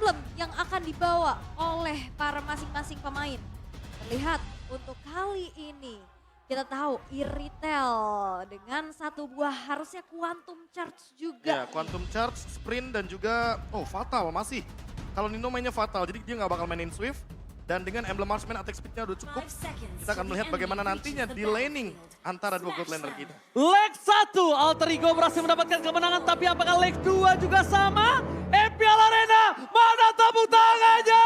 emblem yang akan dibawa oleh para masing-masing pemain. Terlihat untuk kali ini kita tahu Iritel dengan satu buah harusnya Quantum Charge juga. Ya, Quantum Charge, Sprint dan juga, Fatal masih. Kalau Nino mainnya Fatal, jadi dia nggak bakal mainin Swift. Dan dengan emblem marksman attack speed-nya udah cukup, kita akan melihat bagaimana nantinya di laning antara dua gold laner kita. Leg 1, Alter Ego berhasil mendapatkan kemenangan, tapi apakah leg 2 juga sama? MPL Arena, mana tepuk tangannya?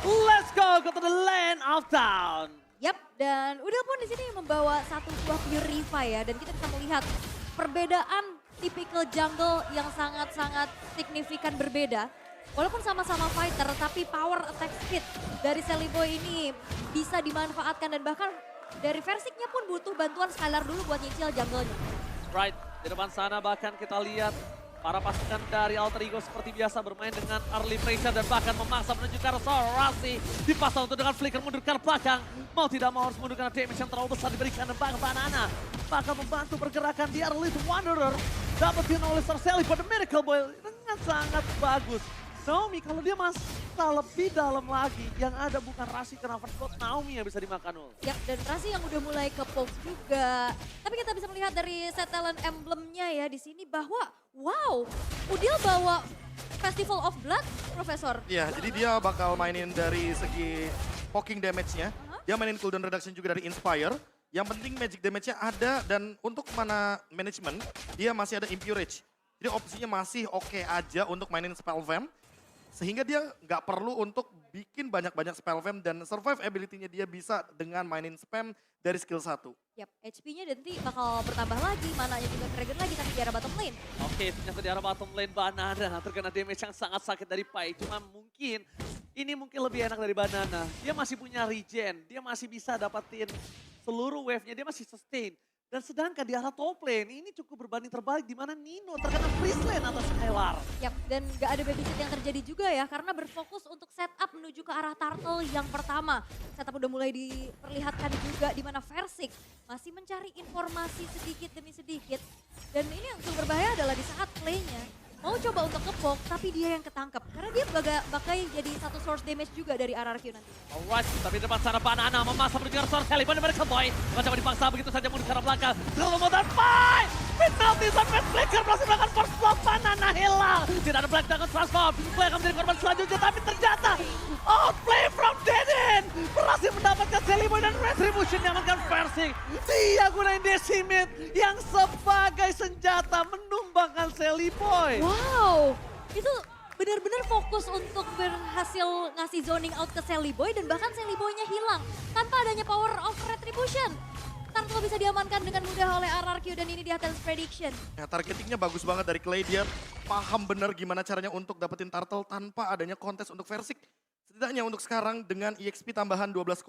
Let's go to the land of town. Yap, dan Udil pun di sini membawa satu buah Purify ya, dan kita bisa melihat perbedaan tipikal jungle yang sangat-sangat signifikan berbeda. Walaupun sama-sama fighter, tapi power attack speed dari Celiboy ini bisa dimanfaatkan dan bahkan dari Versiknya pun butuh bantuan Skylar dulu buat nyicil jungle-nya. Right, di depan sana bahkan kita lihat para pasukan dari Alter Ego seperti biasa bermain dengan early pressure dan bahkan memaksa menuju ke arah Sorasi. Dipasang untuk dengan flicker mundur ke arah belakang. Mau tidak mau harus mundur karena damage yang terlalu besar diberikan dan bahkan Banana bakal membantu pergerakan di Elite Wanderer. Dapetin oleh Sorcelli pada Miracle Boy dengan sangat bagus. Naomi kalau dia masuk lebih dalam lagi, yang ada bukan Rasi kena first blood, Naomi yang bisa dimakan ul. Yap, dan Rasi yang udah mulai ke poke juga. Tapi kita bisa melihat dari set talent emblemnya ya di sini bahwa wow, Udil bawa Festival of Blood, Profesor. Iya, jadi dia bakal mainin dari segi poking damage-nya. Dia mainin cooldown reduction juga dari Inspire. Yang penting magic damage-nya ada dan untuk mana management, dia masih ada Impurage. Jadi opsinya masih oke aja untuk mainin Spell Vamp. Sehingga dia nggak perlu untuk bikin banyak-banyak spell vamp dan survive ability-nya dia bisa dengan mainin spam dari skill 1. Yap, HP-nya nanti bakal bertambah lagi, mananya juga dragon lagi tapi di arah bottom lane. Oke, ternyata di arah bottom lane Banana terkena damage yang sangat sakit dari Pai. Cuma mungkin ini mungkin lebih enak dari Banana. Dia masih punya regen, dia masih bisa dapetin seluruh wave-nya, dia masih sustain. Dan sedangkan di arah top lane ini cukup berbanding terbalik di mana Nino terkena freeze lane atas Skylar. Yap, dan gak ada babysit yang terjadi juga ya karena berfokus untuk setup menuju ke arah turtle yang pertama. Setup udah mulai diperlihatkan juga di mana Versik masih mencari informasi sedikit demi sedikit. Dan ini yang cukup berbahaya adalah di saat play-nya mau coba untuk ngepok tapi dia yang ketangkep. Karena dia bakal jadi satu source damage juga dari RRQ nanti. Alright, tapi di depan sana Banana memaksa menuju ke arah Sorcelli. Benar-benar Boy. Mencoba dipaksa begitu saja mundur ke arah belakang. Terlalu modal Pai. Penalti sampai flicker berhasil melakukan first blood. Banana hilang. Tidak ada Black Dragon transform. Play akan menjadi korban selanjutnya tapi ternyata outplay from Deden. Berhasil mendapatkan Celiboy dan Retribution yang akan Versik. Dia gunain Decimate yang sebagai senjata menumbangkan Celiboy. Wow, itu benar-benar fokus untuk berhasil ngasih zoning out ke Celiboy dan bahkan Celiboy-nya hilang tanpa adanya power of retribution. Turtle bisa diamankan dengan mudah oleh RRQ dan ini di atas prediction. Ya, targetingnya bagus banget dari Clay. Dia paham benar gimana caranya untuk dapetin turtle tanpa adanya kontes untuk Versik. Setidaknya untuk sekarang dengan EXP tambahan 12,5%,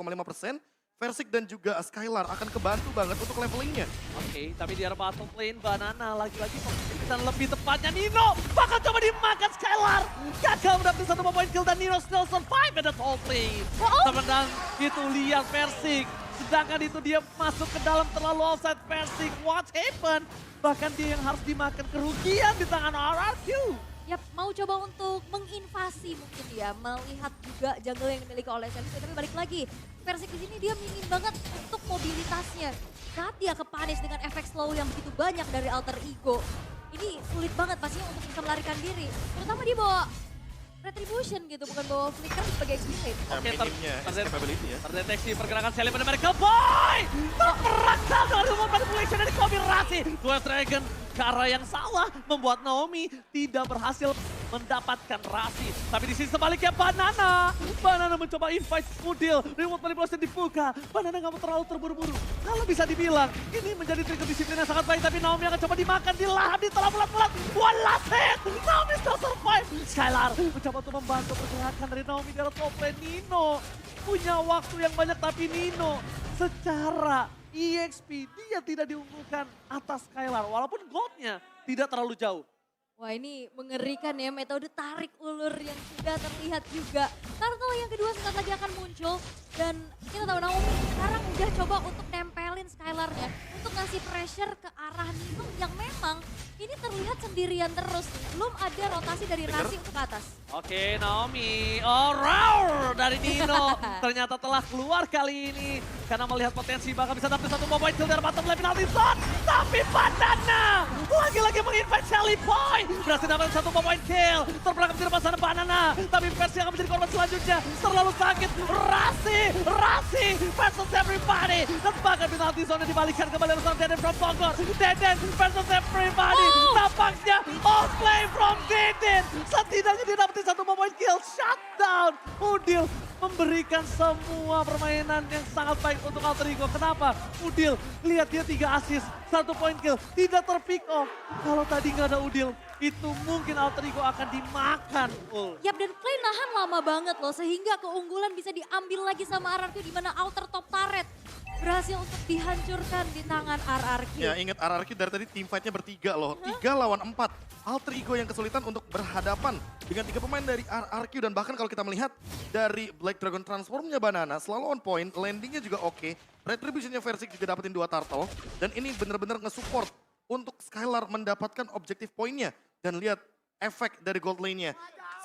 Versik dan juga Skylar akan kebantu banget untuk levelingnya. Oke, tapi di arah bottom lane Banana lagi-lagi dan lebih tepatnya Nino bakal coba dimakan Skylar. Gagal mendapatkan satu poin kill dan Nino still survive at the top lane. Teman-teman itu lihat Versik. Sedangkan itu dia masuk ke dalam terlalu offside Versik. What happened? Bahkan dia yang harus dimakan kerugian di tangan RRQ. Yap, mau coba untuk menginvasi mungkin ya, melihat juga jungle yang dimiliki oleh Celiboy. Tapi balik lagi, Versik di sini dia ingin banget untuk mobilitasnya. Saat dia kepanis dengan efek slow yang begitu banyak dari Alter Ego, ini sulit banget pastinya untuk bisa melarikan diri. Terutama dia bawa Retribution gitu, bukan bawa Flicker sebagai XP. Oke, Minimnya escapability ya. terdeteksi pergerakan Shelly pada Miracle Boy. Terperangkap dengan remote manipulation dari Kombinasi. Dua Dragon ke arah yang salah membuat Naomi tidak berhasil mendapatkan Rasi. Tapi di sini sebaliknya Banana. Banana mencoba invite Udil. Remote manipulation dibuka. Banana nggak mau terlalu terburu-buru. Kalau bisa dibilang ini menjadi trigger disiplin yang sangat baik. Tapi Naomi akan coba dimakan di lahan di telah bulat-bulat. One last hit. Naomi still survive. Skylar mencoba untuk membantu pergerakan dari Naomi dari top lane. Nino punya waktu yang banyak tapi Nino secara EXP dia tidak diunggulkan atas Skylar. Walaupun goldnya tidak terlalu jauh. Wah ini mengerikan ya, metode tarik ulur yang sudah terlihat juga. Turtle yang kedua sebentar lagi akan muncul. Dan kita tahu Naomi sekarang udah coba untuk nempelin Skylar-nya untuk ngasih pressure ke arah Nino yang memang ini terlihat sendirian terus. Belum ada rotasi dari Rasi untuk ke atas. Oke, Naomi. Oh, roar dari Nino. Ternyata telah keluar kali ini. Karena melihat potensi bakal bisa dapat satu mobile kill dari bottom lane penalty zone. Tapi Banana lagi-lagi menginvite Shelly Boy. Berhasil dapat satu mobile kill. Terperangkap di depan sana Banana. Tapi versi yang akan menjadi korban selanjutnya. Terlalu sakit. Rasi versus everybody. Dan bahkan penalty zone dibalikkan kembali oleh Deden from Bogor. Deden versus everybody. Tampaknya outplay from Deden. Setidaknya dia dapetin satu mobile kill. Shutdown. Udil memberikan semua permainan yang sangat baik untuk Alter Ego. Kenapa? Udil, lihat dia 3 assist, 1 point kill, tidak terpick off. Kalau tadi nggak ada Udil, itu mungkin Alter Ego akan dimakan. Yap, dan Clay nahan lama banget loh, sehingga keunggulan bisa diambil lagi sama RRQ di mana outer top turret berhasil untuk dihancurkan di tangan RRQ. Ya, ingat RRQ dari tadi tim fight-nya bertiga loh. 3 lawan 4. Alter Ego yang kesulitan untuk berhadapan dengan 3 pemain dari RRQ. Dan bahkan kalau kita melihat dari Black Dragon Transform-nya Banana selalu on point, landing-nya juga oke. Retribution-nya Versik juga dapetin 2 turtle. Dan ini benar-benar nge-support untuk Skylar mendapatkan objektif poinnya. Dan lihat efek dari gold lane-nya.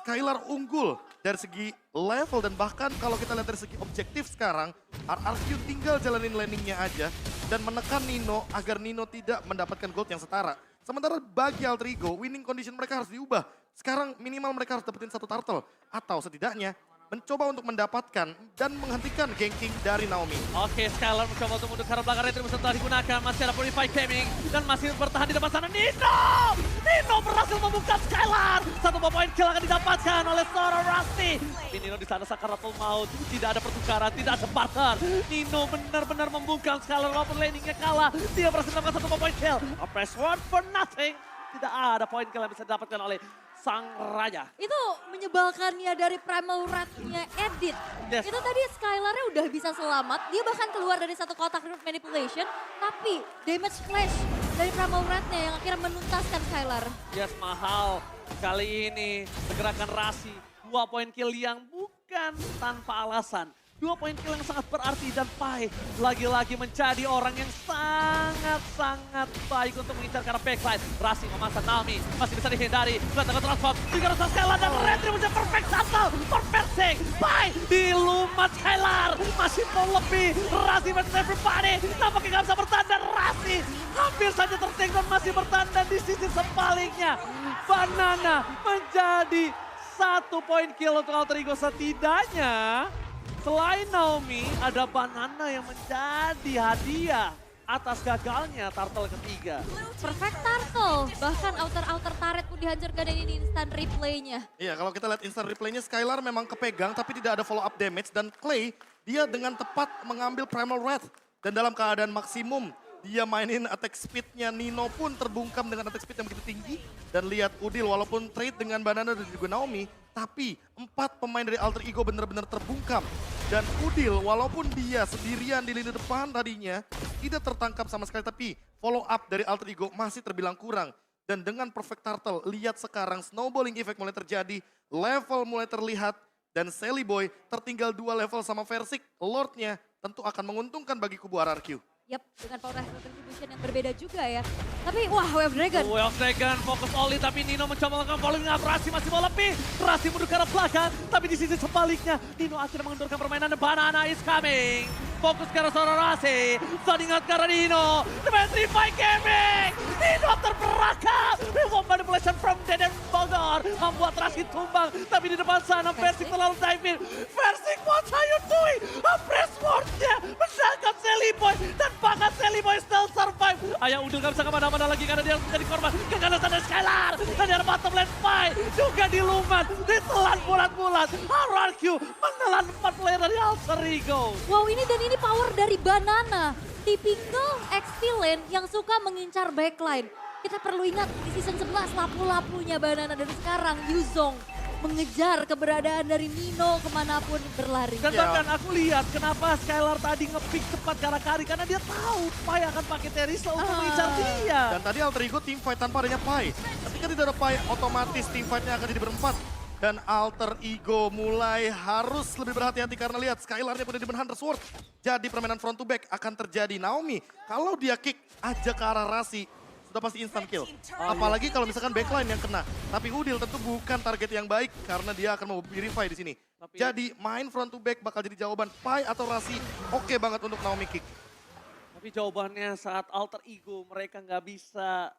Skylar unggul dari segi level dan bahkan kalau kita lihat dari segi objektif sekarang, RRQ tinggal jalanin landingnya aja dan menekan Nino agar Nino tidak mendapatkan gold yang setara. Sementara bagi Alter Ego, winning condition mereka harus diubah. Sekarang minimal mereka harus dapetin 1 turtle atau setidaknya mencoba untuk mendapatkan dan menghentikan ganking dari Naomi. Oke, Skylar mencoba untuk mundur ke arah belakang, retribution telah digunakan, masih ada Purify Gaming dan masih bertahan di depan sana Nino berhasil membuka Skylar. 1 point kill akan didapatkan oleh seorang Rusty. Tapi Nino di sana sakaratul maut, tidak ada pertukaran, tidak ada partner. Nino benar-benar membungkam Skylar walaupun landingnya kalah. Dia berhasil mendapatkan 1 point kill. A press one for nothing. Tidak ada point kill yang bisa didapatkan oleh sang raja. Itu menyebalkannya dari Primal Rat-nya Edit. Yes. Itu tadi Skylar-nya udah bisa selamat. Dia bahkan keluar dari satu kotak manipulation. Tapi damage flash dari Primal Rat-nya yang akhirnya menuntaskan Skylar. Yes, mahal. Kali ini pergerakan Rasi. 2 point kill yang bukan tanpa alasan. 2 point kill yang sangat berarti dan Pai lagi-lagi menjadi orang yang sangat-sangat baik untuk mengincar ke arah backline. Rasi memasang Naomi, masih bisa dihindari. Kelihatan transform, juga rasa Skylar dan retribution perfect shuttle. Perfect Pai dilumat Skylar. Masih mau lebih, Rasi versus everybody. Nampaknya gak bisa bertahan dan Rasi hampir saja terting dan masih bertahan dan di sisi sebaliknya. Banana menjadi 1 point kill untuk Alter Ego setidaknya. Selain Naomi, ada Banana yang menjadi hadiah atas gagalnya turtle ketiga. Perfect turtle, bahkan outer turret pun dihancurkan dan ini instant replaynya. Iya, kalau kita lihat instant replaynya Skylar memang kepegang tapi tidak ada follow up damage dan Clay dia dengan tepat mengambil Primal Wrath dan dalam keadaan maksimum dia mainin attack speed-nya Nino pun terbungkam dengan attack speed yang begitu tinggi. Dan lihat Udil walaupun trade dengan Banana dan juga Naomi, tapi 4 pemain dari Alter Ego benar-benar terbungkam. Dan Udil walaupun dia sendirian di lini depan tadinya tidak tertangkap sama sekali, tapi follow up dari Alter Ego masih terbilang kurang. Dan dengan perfect turtle, lihat sekarang snowballing effect mulai terjadi, level mulai terlihat, dan Shelly Boy tertinggal 2 level sama Versik, Lordnya tentu akan menguntungkan bagi kubu RRQ. Yap, dengan power retribution yang berbeda juga ya. Tapi wah, Wave Dragon. Wave Dragon fokus Oli tapi Nino mencoba melakukan following up. Rasi masih mau lebih. Rasi mundur ke arah belakang. Tapi di sisi sebaliknya Nino akhirnya mengendurkan permainan dan Banana is coming. Fokus ke arah seorang Rasi. Standing out ke arah Nino. Petrify Gaming. Nino terperangkap. Remote manipulation from Deden Bogor. Membuat Rasi tumbang. Tapi di depan sana Versik terlalu dive in. Versik, what are you doing? Press ward-nya menangkap Shelly Boy. Dan bahkan Shelly Boy still survive. Ayah Udil gak bisa kemana-mana lagi karena dia menjadi korban keganasan dari Skylar. Dan dari bottom lane Pai juga dilumat. Ditelan bulat-bulat. RRQ menelan 4 player dari Alter Ego. Wow, ini power dari Banana. Tipikal XP lane yang suka mengincar backline. Kita perlu ingat di season 11 lapu-lapunya Banana dan sekarang Yuzong mengejar keberadaan dari Nino kemanapun berlari. Dan bahkan aku lihat kenapa Skylar tadi nge-pick cepat ke arah Kari. Karena dia tahu Pai akan pakai Terisla untuk mengincar dia. Dan tadi Alter Ego team fight tanpa adanya Pai. Ketika tidak ada Pai, otomatis team fight-nya akan jadi berempat. Dan Alter Ego mulai harus lebih berhati-hati karena lihat Skylar-nya punya Demon Hunter Sword. Jadi permainan front to back akan terjadi. Naomi, kalau dia kick aja ke arah Rasi, sudah pasti instant kill. Apalagi kalau misalkan backline yang kena. Tapi Udil tentu bukan target yang baik karena dia akan mau purify di sini. Jadi main front to back bakal jadi jawaban. Pai atau Rasi oke banget untuk Naomi kick. Tapi jawabannya saat Alter Ego mereka nggak bisa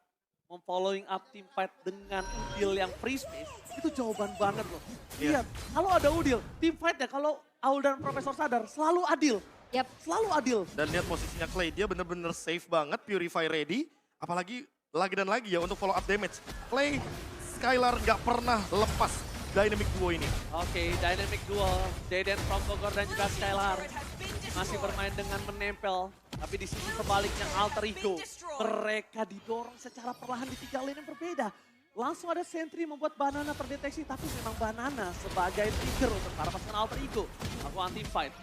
memfollowing up team fight dengan Udil yang free space, itu jawaban banget loh. Iya. Lihat, kalau ada Udil, team fight ya kalau Aul dan Profesor sadar selalu adil. Yap. Selalu adil. Dan lihat posisinya Clay, dia bener-bener safe banget, Purify ready. Apalagi lagi dan lagi ya untuk follow up damage. Clay, Skylar nggak pernah lepas dynamic duo ini. Oke, dynamic duo, Jaden from Bogor dan juga Skylar masih bermain dengan menempel. Tapi di sisi sebaliknya Alter Ego, mereka didorong secara perlahan di 3 lane yang berbeda. Langsung ada sentry membuat Banana terdeteksi, tapi memang Banana sebagai trigger untuk para pasukan Alter Ego. Melakukan team fight.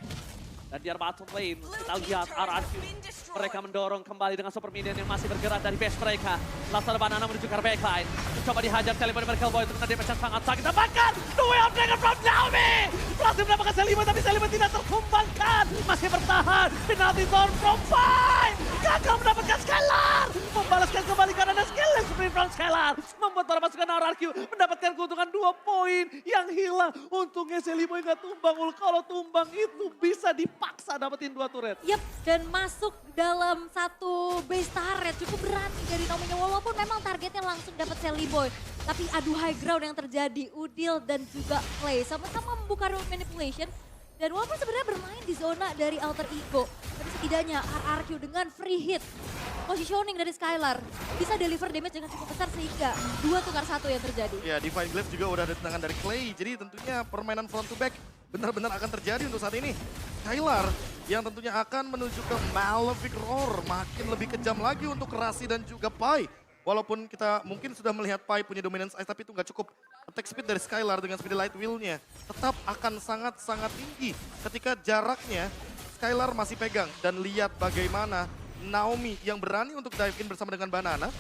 Dan di bottom lane, kita lihat RRQ. Mereka mendorong kembali dengan super minion yang masih bergerak dari base mereka. Langsung ada Banana menuju ke backline. Mencoba dihajar Celebi dari Killboy untuk kena damage yang sangat sakit. Dapatkan the way of Dragon from Naomi. Berhasil mendapatkan Celebi tapi Celebi tidak tertumbangkan. Masih bertahan. Penalty zone from Pai. Gagal mendapatkan Skylar. Membalaskan kembali karena ada skill sprint from Skylar. Membuat para pasukan RRQ mendapatkan keuntungan 2 poin yang hilang. Untungnya Celebi nggak tumbang. Kalau tumbang itu bisa dipaksa dapetin 2 turret. Yap, dan masuk dalam satu base turret cukup berani dari Naomi-nya. Walaupun memang targetnya langsung dapat Sally Boy. Tapi adu high ground yang terjadi, Udil dan juga Clay sama-sama membuka road manipulation. Dan walaupun sebenarnya bermain di zona dari Alter Ego, tapi setidaknya RRQ dengan free hit, positioning dari Skylar bisa deliver damage dengan cukup besar sehingga 2 tukar 1 yang terjadi. Ya, Divine Glaive juga udah ada tendangan dari Clay. Jadi tentunya permainan front to back benar-benar akan terjadi untuk saat ini. Skylar yang tentunya akan menuju ke Malefic Roar. Makin lebih kejam lagi untuk Rasi dan juga Pai. Walaupun kita mungkin sudah melihat Pai punya dominance ice, tapi itu nggak cukup. Attack speed dari Skylar dengan speed light wheel-nya tetap akan sangat-sangat tinggi. Ketika jaraknya Skylar masih pegang. Dan lihat bagaimana Naomi yang berani untuk dive in bersama dengan Banana.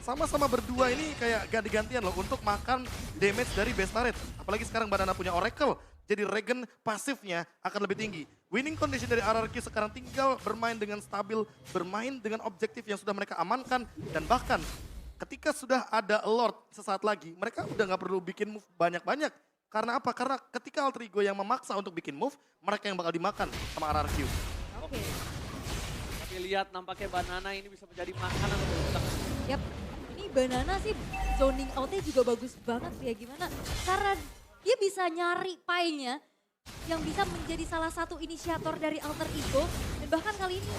Sama-sama berdua ini kayak ganti-gantian loh untuk makan damage dari base turret. Apalagi sekarang Banana punya Oracle. Jadi Regen pasifnya akan lebih tinggi. Winning condition dari RRQ sekarang tinggal bermain dengan stabil, bermain dengan objektif yang sudah mereka amankan. Dan bahkan ketika sudah ada Lord sesaat lagi, mereka udah nggak perlu bikin move banyak-banyak. Karena apa? Karena ketika Alter Ego yang memaksa untuk bikin move, mereka yang bakal dimakan sama RRQ. Oke. Tapi lihat nampaknya Banana ini bisa menjadi makanan untuk kita. Yap, ini Banana sih zoning out-nya juga bagus banget ya gimana. Karena dia bisa nyari Pai-nya yang bisa menjadi salah satu inisiator dari Alter Ego. Dan bahkan kali ini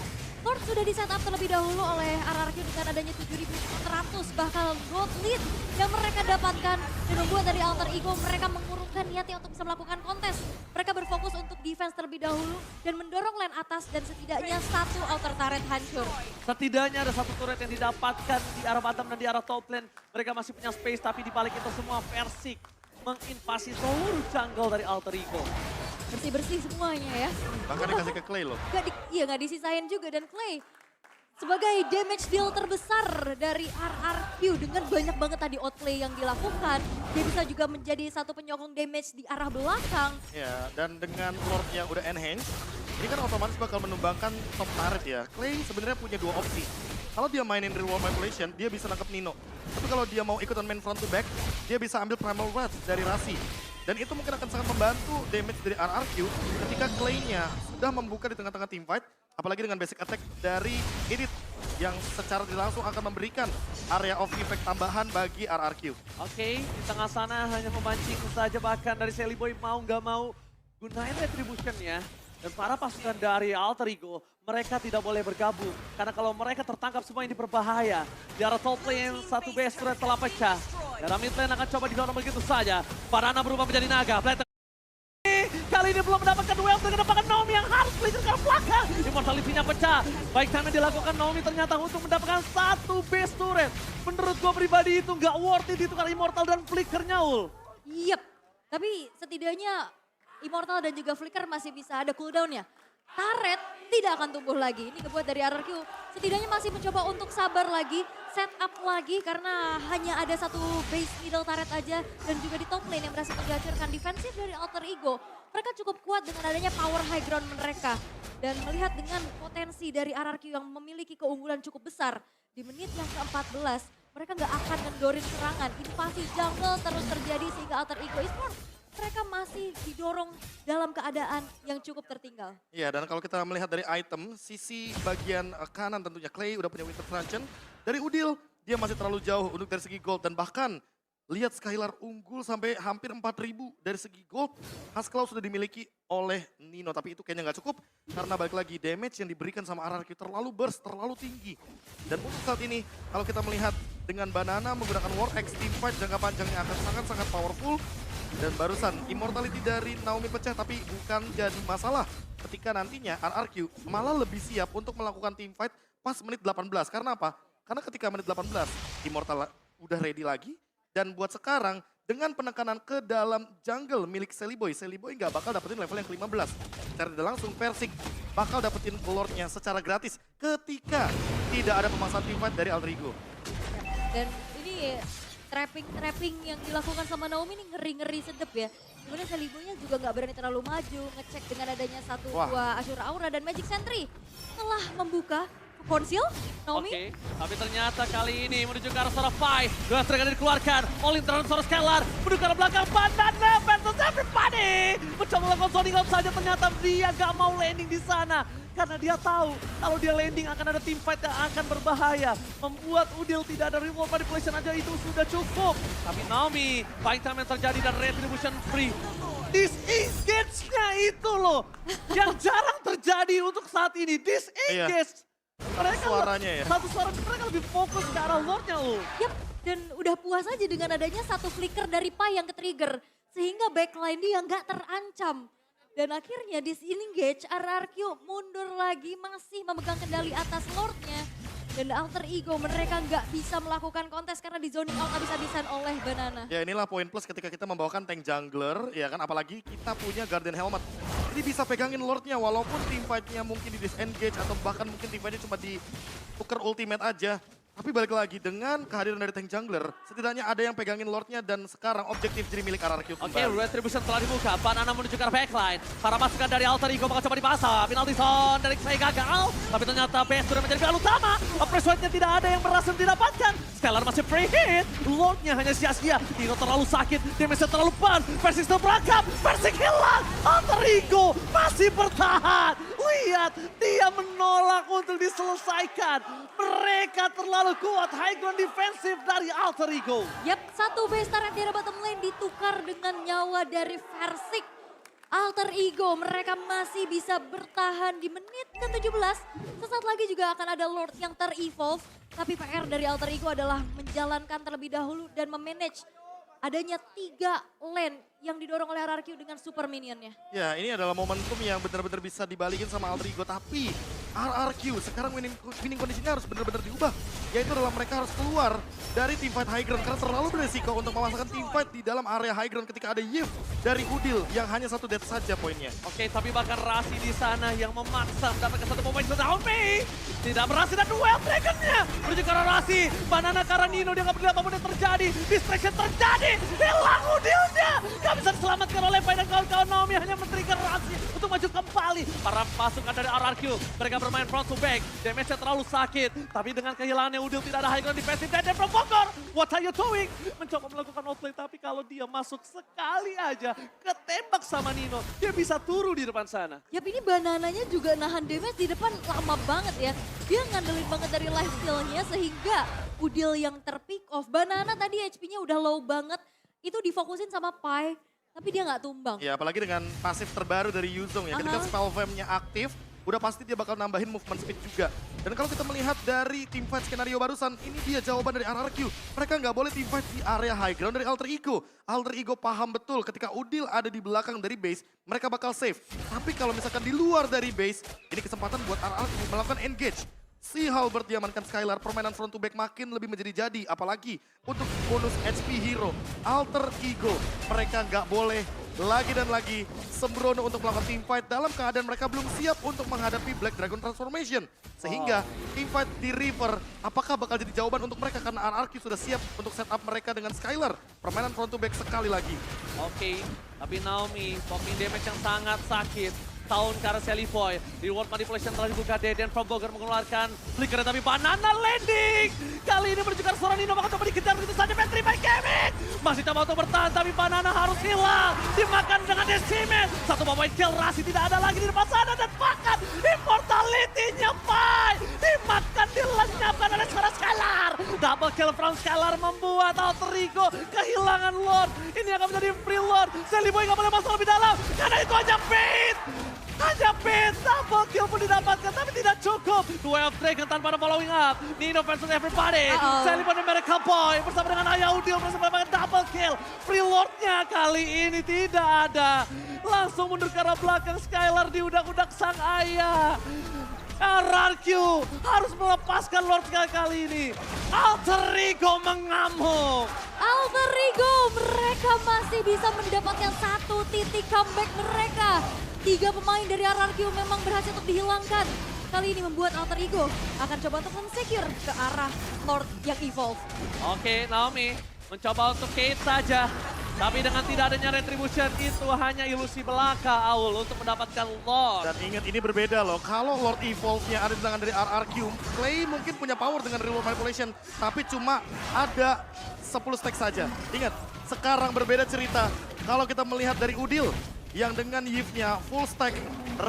Lord sudah di setup terlebih dahulu oleh RRQ dengan adanya 7.100 bakal gold lead yang mereka dapatkan. Dan membuat dari Alter Ego mereka mengurungkan niatnya untuk bisa melakukan kontes. Mereka berfokus untuk defense terlebih dahulu dan mendorong lane atas dan setidaknya 1 outer turret hancur. Setidaknya ada 1 turret yang didapatkan di arah bottom dan di arah top lane. Mereka masih punya space tapi di balik itu semua Persik menginvasi seluruh jungle dari Alter Ego. Bersih-bersih semuanya ya. Bahkan dikasih ke Clay loh. Nggak disisain juga dan Clay sebagai damage deal terbesar dari RRQ dengan banyak banget tadi outplay yang dilakukan. Dia bisa juga menjadi satu penyokong damage di arah belakang. Ya, dan dengan Lord yang udah enhance, ini kan otomatis bakal menumbangkan top turret ya. Clay sebenarnya punya 2 opsi. Kalau dia mainin real world manipulation, dia bisa nangkep Nino. Tapi kalau dia mau ikutan main front to back, dia bisa ambil Primal Wrath dari Rasi. Dan itu mungkin akan sangat membantu damage dari RRQ ketika Clay-nya sudah membuka di tengah-tengah team fight. Apalagi dengan basic attack dari Edit yang secara langsung akan memberikan area of effect tambahan bagi RRQ. Oke, di tengah sana hanya memancing saja bahkan dari Sally Boy mau nggak mau gunain retribution ya. Dan para pasukan dari Alter Ego, mereka tidak boleh bergabung. Karena kalau mereka tertangkap semua ini berbahaya. Di arah top lane, 1 base turret telah pecah. Dan mid lane akan coba didorong begitu saja. Banana berubah menjadi naga. Kali ini belum mendapatkan duel dengan mendapatkan Naomi yang harus flicker ke belakang. Immortality-nya pecah. Baik time yang dilakukan Naomi ternyata untuk mendapatkan 1 base turret. Menurut gua pribadi itu nggak worth it ditukar Immortal dan flickernya ul. Yep, tapi setidaknya Immortal dan juga Flicker masih bisa ada cooldown-nya. turret tidak akan tumbuh lagi. Ini kebuat dari RRQ setidaknya masih mencoba untuk sabar lagi, set up lagi karena hanya ada satu base middle turret aja dan juga di top lane yang berhasil dihancurkan. Defensif dari Alter Ego, mereka cukup kuat dengan adanya power high ground mereka. Dan melihat dengan potensi dari RRQ yang memiliki keunggulan cukup besar di menit yang ke-14, mereka nggak akan ngendorin serangan. Invasi jungle terus terjadi sehingga Alter Ego Esports mereka masih didorong dalam keadaan yang cukup tertinggal. Iya, dan kalau kita melihat dari item, sisi bagian kanan tentunya Clay udah punya Winter Truncheon. Dari Udil, dia masih terlalu jauh untuk dari segi gold. Dan bahkan lihat Skylar unggul sampai hampir 4.000 dari segi gold. Haskell sudah dimiliki oleh Nino, tapi itu kayaknya nggak cukup. Karena balik lagi damage yang diberikan sama RRQ terlalu burst, terlalu tinggi. Dan untuk saat ini, kalau kita melihat dengan Banana menggunakan War X, teamfight jangka panjangnya akan sangat-sangat powerful. Dan barusan immortality dari Naomi pecah tapi bukan jadi masalah ketika nantinya RRQ malah lebih siap untuk melakukan teamfight pas menit 18. Karena apa? Karena ketika menit 18 immortal udah ready lagi dan buat sekarang dengan penekanan ke dalam jungle milik Seliboy nggak bakal dapetin level yang ke-15. Secara tidak langsung Persik bakal dapetin lordnya secara gratis ketika tidak ada pemasangan teamfight dari Alter Ego. Dan ini trapping yang dilakukan sama Naomi ini ngeri-ngeri sedep ya. Kemudian Seliboynya juga nggak berani terlalu maju, ngecek dengan adanya satu buah Azure Aura dan Magic Sentry telah membuka konsil Naomi. Oke, tapi ternyata kali ini menuju ke arah seorang Pai. Dua Dragon dikeluarkan, Olin terhadap seorang Skylar. Menuju ke arah belakang, Banana versus everybody. Mencoba melakukan zoning out saja, ternyata dia gak mau landing di sana. Karena dia tahu kalau dia landing akan ada team fight yang akan berbahaya. Membuat Udil tidak ada reward manipulation aja itu sudah cukup. Tapi Naomi, fight time yang terjadi dan retribution free. Disengage-nya itu loh yang jarang terjadi untuk saat ini. Disengage. Mereka Suaranya ya. Satu suara mereka lebih fokus ke arah lordnya loh. Yap, dan udah puas aja dengan adanya satu flicker dari Pai yang ke-trigger. Sehingga backline dia nggak terancam. Dan akhirnya disengage, RRQ mundur lagi masih memegang kendali atas lordnya. Dan Alter Ego mereka nggak bisa melakukan kontes karena di zoning out habis-habisan oleh Banana. Ya inilah poin plus ketika kita membawakan tank jungler, ya kan apalagi kita punya Guardian Helmet. Jadi bisa pegangin lordnya walaupun teamfight-nya mungkin di disengage atau bahkan mungkin teamfight-nya cuma ditukar ultimate aja. Tapi balik lagi dengan kehadiran dari tank jungler, setidaknya ada yang pegangin lordnya dan sekarang objektif jadi milik RRQ kembali. Oke, retribution telah dibuka. Banana menuju ke arah backline. Para masukan dari Alter Ego bakal coba dipasang. Penalty zone dari saya gagal. Tapi ternyata BS sudah menjadi pilihan utama. Press white-nya tidak ada yang berhasil didapatkan. Skylar masih free hit. Lordnya hanya sia-sia. Tino terlalu sakit. Damage-nya terlalu pan. Persik still berangkap. Persik hilang. Alter Ego masih bertahan. Lihat, dia menolak untuk diselesaikan. Mereka terlalu kuat. High ground defensif dari Alter Ego. Yap, satu base turret di arah bottom lane ditukar dengan nyawa dari Versik. Alter Ego mereka masih bisa bertahan di menit ke-17. Sesaat lagi juga akan ada Lord yang ter-evolve. Tapi PR dari Alter Ego adalah menjalankan terlebih dahulu dan memanage adanya 3 lane yang didorong oleh RRQ dengan super minionnya. Ya ini adalah momentum yang benar-benar bisa dibalikin sama Alter Ego. Tapi RRQ sekarang winning kondisinya harus benar-benar diubah. Yaitu adalah mereka harus keluar dari teamfight high ground. Karena terlalu beresiko untuk memasangkan teamfight di dalam area high ground ketika ada Yif dari Udil yang hanya 1 death saja poinnya. Oke, tapi bahkan Rasi di sana yang memaksa mendapatkan satu momen Naomi. Tidak berhasil dan duel Dragon-nya. Menuju ke arah Rasi. Banana karena Nino dia nggak peduli apapun yang terjadi. Distraction terjadi. Hilang Udilnya. Gak bisa diselamatkan oleh Pai dan kawan-kawan. Naomi hanya men-trigger Rasi untuk maju kembali. Para pasukan dari RRQ. Mereka bermain front to back. Damage-nya terlalu sakit. Tapi dengan kehilangannya Udil tidak ada high ground defensive. Dan Provokor. What are you doing? Mencoba melakukan outplay. Tapi kalau dia masuk sekali aja. Ketembak sama Nino. Dia bisa turu di depan sana. Yap, ini Banananya juga nahan damage di depan lama banget ya. Dia ngandelin banget dari life steal-nya sehingga Udil yang ter-pick off. Banana tadi HP-nya udah low banget. Itu difokusin sama Pai, tapi dia nggak tumbang. Ya apalagi dengan pasif terbaru dari Yuzong ya. Ketika spell flame-nya aktif, udah pasti dia bakal nambahin movement speed juga. Dan kalau kita melihat dari teamfight skenario barusan, ini dia jawaban dari RRQ. Mereka nggak boleh teamfight di area high ground dari Alter Ego. Alter Ego paham betul ketika Udil ada di belakang dari base, mereka bakal safe. Tapi kalau misalkan di luar dari base, ini kesempatan buat RRQ melakukan engage. Si Halbert diamankan Skylar, permainan front to back makin lebih menjadi jadi. Apalagi untuk bonus HP hero, Alter Ego. Mereka nggak boleh lagi dan lagi sembrono untuk melakukan teamfight dalam keadaan mereka belum siap untuk menghadapi Black Dragon Transformation. Sehingga teamfight di River apakah bakal jadi jawaban untuk mereka karena RRQ sudah siap untuk setup mereka dengan Skylar. Permainan front to back sekali lagi. Oke, tapi Naomi popping damage yang sangat sakit. Tahun ke arah Selivoy. Reward manipulation telah dibuka. Deden from Bogor mengeluarkan flicker tapi banana landing. Kali ini menunjukkan seorang Nino bakal coba dikejar begitu saja. Petri by Kevin. Masih coba untuk bertahan tapi banana harus hilang. Dimakan dengan decimet. Satu point kill Rasi tidak ada lagi di depan sana. Dan bahkan immortality-nya Pai. Dimakan dilenyapkan oleh seorang Skylar. Double kill from Skylar membuat Alter Ego kehilangan Lord. Ini akan menjadi free Lord. Selivoy nggak boleh masuk lebih dalam. Karena itu hanya bait. Hanya bait, double kill pun didapatkan tapi tidak cukup. 12 Dragon tanpa ada following up. Nino versus everybody. Selivoy dan Miracle Boy bersama dengan Ayah Udil bersama dengan double kill. Free Lord-nya kali ini tidak ada. Langsung mundur ke arah belakang Skylar di udak-udak sang ayah. RRQ harus melepaskan Lord kali ini. Alter Ego mengamuk. Alter Ego, mereka masih bisa mendapatkan satu titik comeback mereka. 3 pemain dari RRQ memang berhasil untuk dihilangkan. Kali ini membuat Alter Ego akan coba untuk men-secure ke arah Lord yang evolve. Oke, Naomi mencoba untuk Kate saja. Tapi dengan tidak adanya retribution itu hanya ilusi belaka Aul untuk mendapatkan Lord. Dan ingat ini berbeda loh, kalau Lord Evolve-nya ada di tangan dari RRQ, Clay mungkin punya power dengan reward manipulation, tapi cuma ada 10 stack saja. Ingat, sekarang berbeda cerita. Kalau kita melihat dari Udil, yang dengan Yves-nya full stack,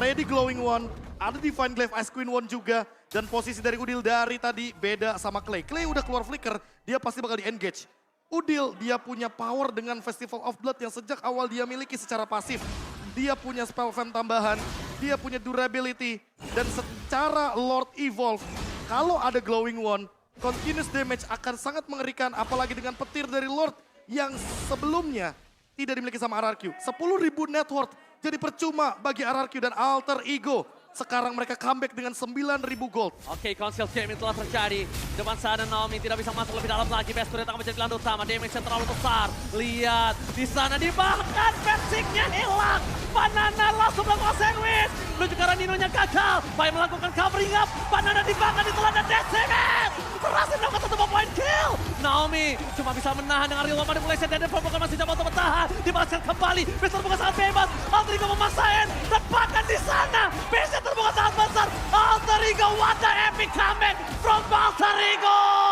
ready glowing one, ada Divine Glaive Ice Queen one juga, dan posisi dari Udil dari tadi beda sama Clay. Clay udah keluar flicker, dia pasti bakal di-engage. Udil, dia punya power dengan Festival of Blood yang sejak awal dia miliki secara pasif. Dia punya spell fam tambahan, dia punya durability, dan secara Lord Evolve, kalau ada glowing one, continuous damage akan sangat mengerikan, apalagi dengan petir dari Lord yang sebelumnya tidak dimiliki sama RRQ. 10.000 net worth jadi percuma bagi RRQ dan Alter Ego. Sekarang mereka comeback dengan 9.000 gold. Oke, conceal game telah terjadi. Depan sana Naomi tidak bisa masuk lebih dalam lagi. Best turret akan menjadi gelandang utama. Damage yang terlalu besar. Lihat, di sana dibahkan Persicnya hilang. Banana langsung melakukan sandwich. Menuju ke arah Nino-nya gagal. Pai melakukan covering up. Banana dibahkan ditelan dan decimet. Berhasil melakukan satu point kill. Naomi cuma bisa menahan dengan real manipulation. Dan Devan masih coba untuk bertahan. Dibalaskan kembali. Best terbuka sangat bebas. Alter Ego memaksain. Dan bahkan di sana. Best terbuka sangat besar. Alter Ego, what the epic comeback from Alter Ego.